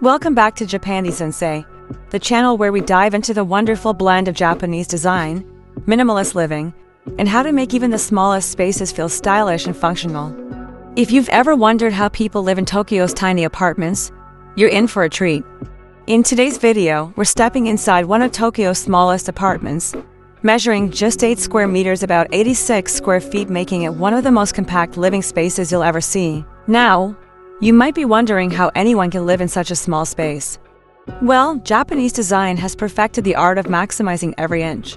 Welcome back to Japandi Sensei, the channel where we dive into the wonderful blend of Japanese design, minimalist living, and how to make even the smallest spaces feel stylish and functional. If you've ever wondered how people live in Tokyo's tiny apartments, you're in for a treat. In today's video, we're stepping inside one of Tokyo's smallest apartments, measuring just 8 square meters, about 86 square feet, making it one of the most compact living spaces you'll ever see. Now, you might be wondering how anyone can live in such a small space. Well, Japanese design has perfected the art of maximizing every inch.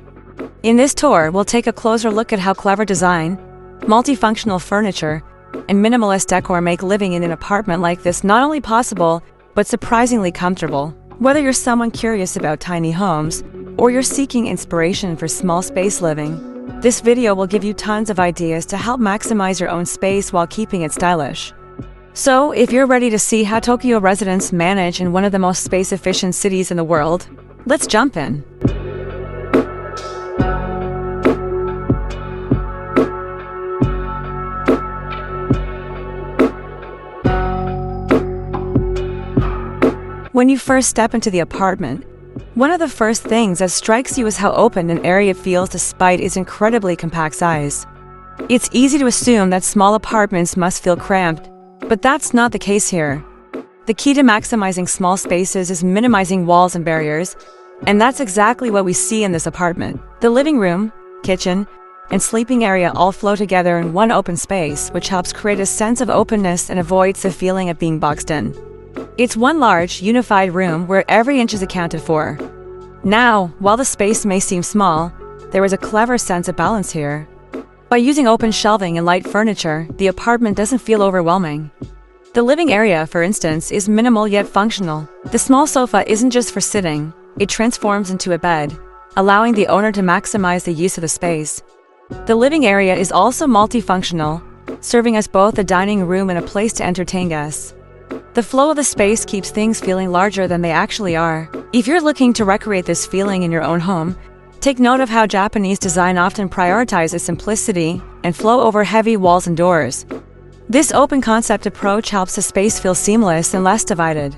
In this tour, we'll take a closer look at how clever design, multifunctional furniture, and minimalist decor make living in an apartment like this not only possible, but surprisingly comfortable. Whether you're someone curious about tiny homes, or you're seeking inspiration for small space living, this video will give you tons of ideas to help maximize your own space while keeping it stylish. So, if you're ready to see how Tokyo residents manage in one of the most space-efficient cities in the world, let's jump in. When you first step into the apartment, one of the first things that strikes you is how open an area feels despite its incredibly compact size. It's easy to assume that small apartments must feel cramped, but that's not the case here. The key to maximizing small spaces is minimizing walls and barriers, and that's exactly what we see in this apartment. The living room, kitchen, and sleeping area all flow together in one open space, which helps create a sense of openness and avoids the feeling of being boxed in. It's one large, unified room where every inch is accounted for. Now, while the space may seem small, there is a clever sense of balance here. By using open shelving and light furniture, the apartment doesn't feel overwhelming. The living area, for instance, is minimal yet functional. The small sofa isn't just for sitting, it transforms into a bed, allowing the owner to maximize the use of the space. The living area is also multifunctional, serving as both a dining room and a place to entertain guests. The flow of the space keeps things feeling larger than they actually are. If you're looking to recreate this feeling in your own home, take note of how Japanese design often prioritizes simplicity and flow over heavy walls and doors. This open concept approach helps the space feel seamless and less divided.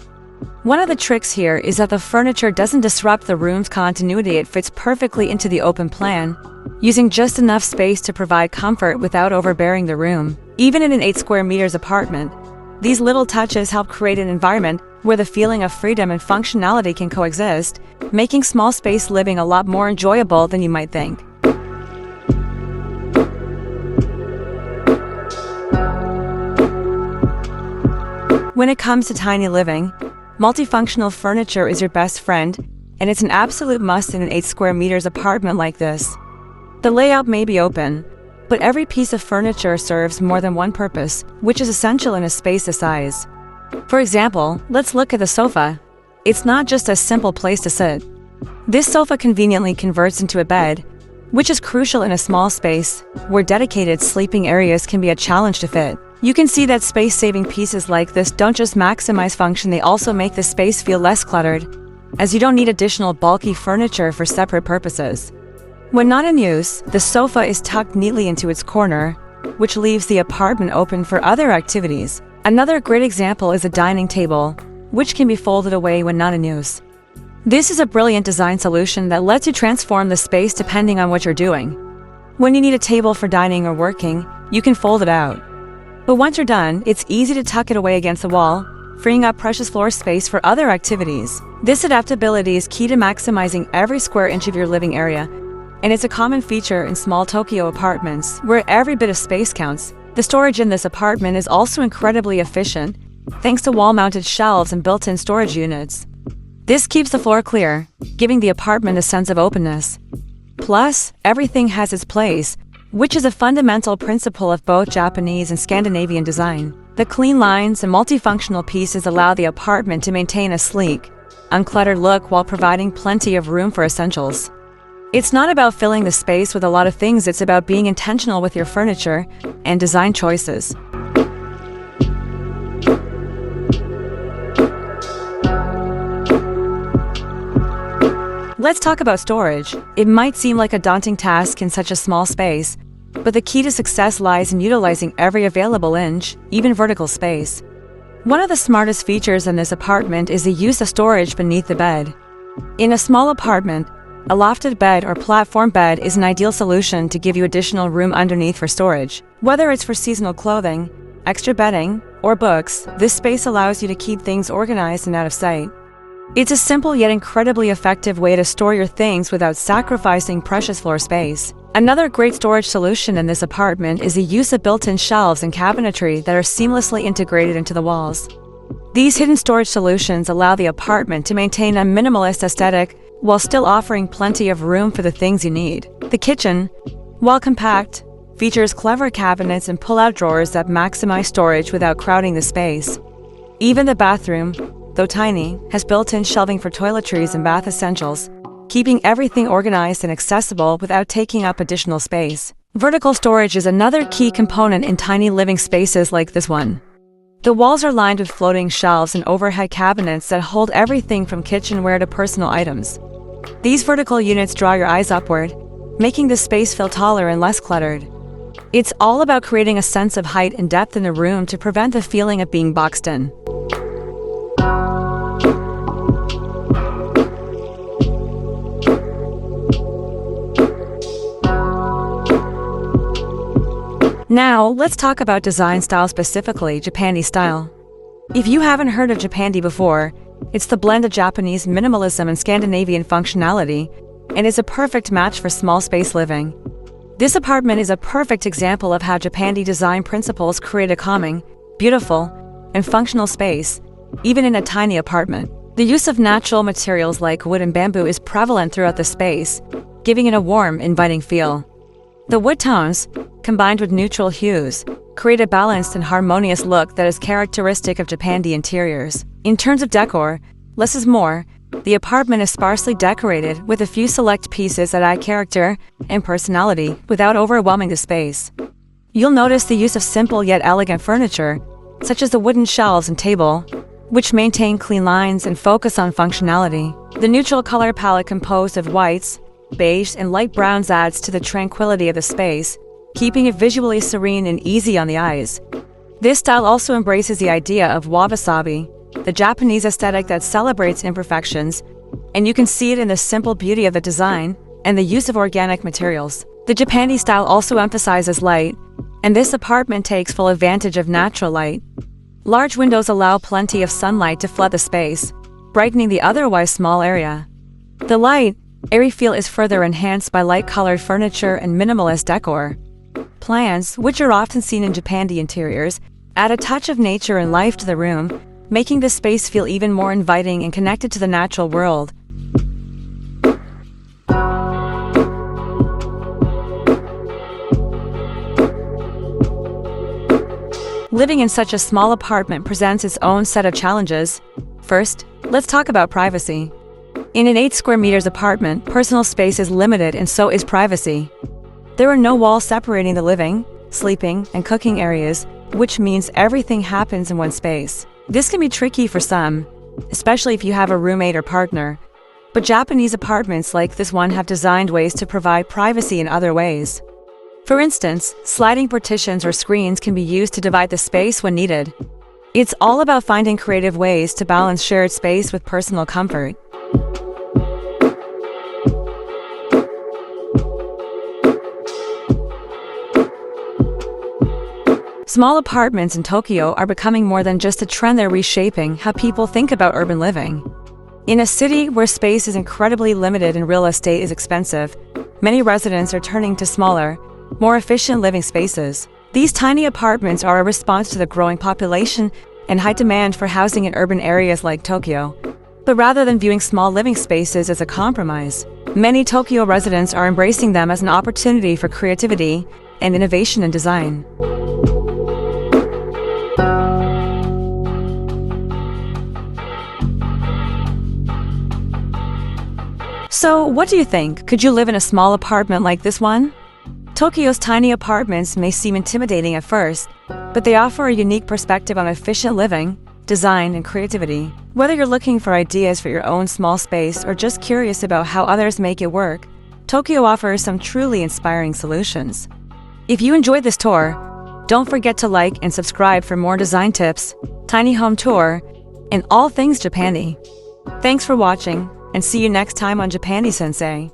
One of the tricks here is that the furniture doesn't disrupt the room's continuity. It fits perfectly into the open plan, using just enough space to provide comfort without overbearing the room. Even in an 8 square meters apartment, these little touches help create an environment where the feeling of freedom and functionality can coexist, making small space living a lot more enjoyable than you might think. When it comes to tiny living, multifunctional furniture is your best friend, and it's an absolute must in an 8 square meters apartment like this. The layout may be open, but every piece of furniture serves more than one purpose, which is essential in a space this size. For example, let's look at the sofa. It's not just a simple place to sit. This sofa conveniently converts into a bed, which is crucial in a small space, where dedicated sleeping areas can be a challenge to fit. You can see that space-saving pieces like this don't just maximize function, they also make the space feel less cluttered, as you don't need additional bulky furniture for separate purposes. When not in use, the sofa is tucked neatly into its corner, which leaves the apartment open for other activities. Another great example is a dining table, which can be folded away when not in use. This is a brilliant design solution that lets you transform the space depending on what you're doing. When you need a table for dining or working, you can fold it out. But once you're done, it's easy to tuck it away against the wall, freeing up precious floor space for other activities. This adaptability is key to maximizing every square inch of your living area, and it's a common feature in small Tokyo apartments, where every bit of space counts. The storage in this apartment is also incredibly efficient, thanks to wall-mounted shelves and built-in storage units. This keeps the floor clear, giving the apartment a sense of openness. Plus, everything has its place, which is a fundamental principle of both Japanese and Scandinavian design. The clean lines and multifunctional pieces allow the apartment to maintain a sleek, uncluttered look while providing plenty of room for essentials. It's not about filling the space with a lot of things, it's about being intentional with your furniture and design choices. Let's talk about storage. It might seem like a daunting task in such a small space, but the key to success lies in utilizing every available inch, even vertical space. One of the smartest features in this apartment is the use of storage beneath the bed. In a small apartment, a lofted bed or platform bed is an ideal solution to give you additional room underneath for storage. Whether it's for seasonal clothing, extra bedding, or books, this space allows you to keep things organized and out of sight. It's a simple yet incredibly effective way to store your things without sacrificing precious floor space. Another great storage solution in this apartment is the use of built-in shelves and cabinetry that are seamlessly integrated into the walls. These hidden storage solutions allow the apartment to maintain a minimalist aesthetic while still offering plenty of room for the things you need. The kitchen, while compact, features clever cabinets and pull-out drawers that maximize storage without crowding the space. Even the bathroom, though tiny, has built-in shelving for toiletries and bath essentials, keeping everything organized and accessible without taking up additional space. Vertical storage is another key component in tiny living spaces like this one. The walls are lined with floating shelves and overhead cabinets that hold everything from kitchenware to personal items. These vertical units draw your eyes upward, making the space feel taller and less cluttered. It's all about creating a sense of height and depth in the room to prevent the feeling of being boxed in. Now, let's talk about design style, specifically Japandi style. If you haven't heard of Japandi before, it's the blend of Japanese minimalism and Scandinavian functionality, and is a perfect match for small space living. This apartment is a perfect example of how Japandi design principles create a calming, beautiful, and functional space, even in a tiny apartment. The use of natural materials like wood and bamboo is prevalent throughout the space, giving it a warm, inviting feel. The wood tones, combined with neutral hues, create a balanced and harmonious look that is characteristic of Japandi interiors. In terms of decor, less is more. The apartment is sparsely decorated with a few select pieces that add character and personality without overwhelming the space. You'll notice the use of simple yet elegant furniture, such as the wooden shelves and table, which maintain clean lines and focus on functionality. The neutral color palette composed of whites, beige, and light browns adds to the tranquility of the space, keeping it visually serene and easy on the eyes. This style also embraces the idea of wabi-sabi, the Japanese aesthetic that celebrates imperfections, and you can see it in the simple beauty of the design and the use of organic materials. The Japandi style also emphasizes light, and this apartment takes full advantage of natural light. Large windows allow plenty of sunlight to flood the space, brightening the otherwise small area. The light, airy feel is further enhanced by light-colored furniture and minimalist decor. Plants, which are often seen in Japandi interiors, add a touch of nature and life to the room, making the space feel even more inviting and connected to the natural world. Living in such a small apartment presents its own set of challenges. First, let's talk about privacy. In an 8 square meters apartment, personal space is limited and so is privacy. There are no walls separating the living, sleeping, and cooking areas, which means everything happens in one space. This can be tricky for some, especially if you have a roommate or partner, but Japanese apartments like this one have designed ways to provide privacy in other ways. For instance, sliding partitions or screens can be used to divide the space when needed. It's all about finding creative ways to balance shared space with personal comfort. Small apartments in Tokyo are becoming more than just a trend, they're reshaping how people think about urban living. In a city where space is incredibly limited and real estate is expensive, many residents are turning to smaller, more efficient living spaces. These tiny apartments are a response to the growing population and high demand for housing in urban areas like Tokyo. But rather than viewing small living spaces as a compromise, many Tokyo residents are embracing them as an opportunity for creativity and innovation in design. So, what do you think? Could you live in a small apartment like this one? Tokyo's tiny apartments may seem intimidating at first, but they offer a unique perspective on efficient living, design, and creativity. Whether you're looking for ideas for your own small space or just curious about how others make it work, Tokyo offers some truly inspiring solutions. If you enjoyed this tour, don't forget to like and subscribe for more design tips, tiny home tour, and all things Japani. Thanks for watching, and see you next time on Japani Sensei.